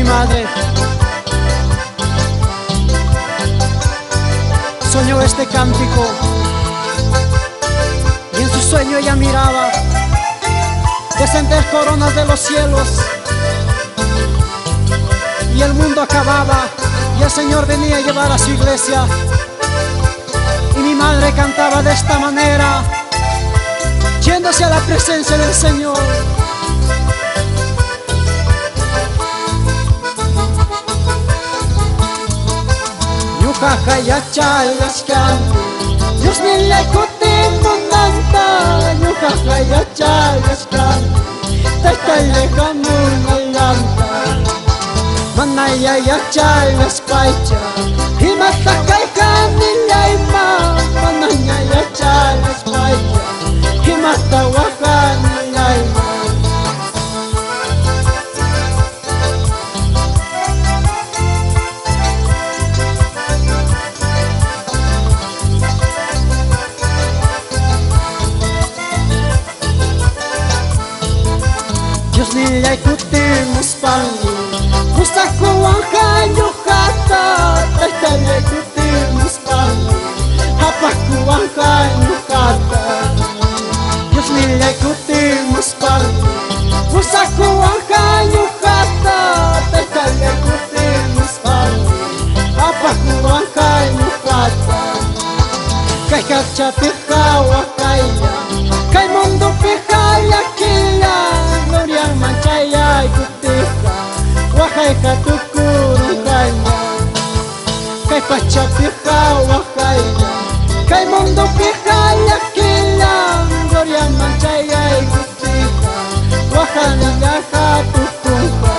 madre. Soñó este cántico y en su sueño ella miraba descender coronas de los cielos y el mundo acababa y el Señor venía a llevar a su iglesia. Y mi madre cantaba de esta manera, yéndose a la presencia del Señor. Yujaja ya chalaskan, Dios ni le kutimo nanta. Yujaja ya chalaskan, Tata lejamun alanta. Manaya ya chalas paicha, Himata kaikan nilayma. Manaya ya chalas paicha, Himata wakan nilayma. Dios ni le kutimos pangi, Mustaku angka nyukata. Tata le kutimos pangi, Hapaku angka nyukata. Dios ni le kutimos pangi, Mustaku angka nyukata. Tata le kutimos pangi, Hapaku angka nyukata. Kay kacha pihawa kaya, Kay mundo pihaya kila. Gloria manchaya ikutika, Wakay katukuru kanya. Kay pacha pihawa kaya, Kay mundo pihaya kila. Gloria manchaya ikutika, Wakay katukuka.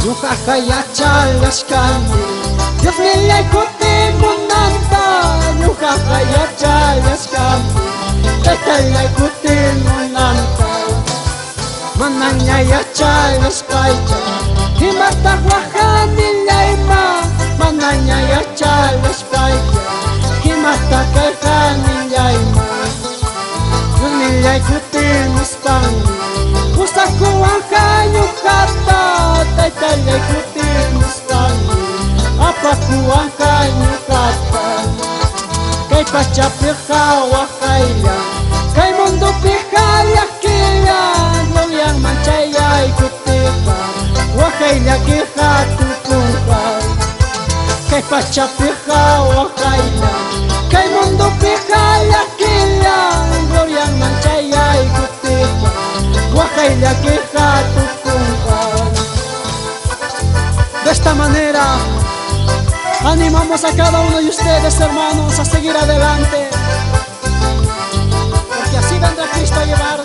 Yujaja ya chalaskan, Dios ni le kutimo nanta. Yujaja ya chalaskan, Tata le kutimo nanta. Mananya ya chalas paicha, Himata wakan nilayma. Mananya ya chalas paicha, Himata kaikan nilayma. Dios ni le kutimos pangi, Mustaku angka nyukata. Tata le kutimos pangi, Hapaku angka nyukata. Kay pacha pihawa kaya, Kay mundo pihaya kila. Gloria manchaya ikutika, Wakay lagi katukuka. Kay pacha pihawa kaya, Kay mundo pihaya kila. Gloria manchaya ikutika, Wakay lagi katukuka. De esta manera animamos a cada uno de ustedes, hermanos, a seguir adelante, porque así vendrá Cristo a llevarnos.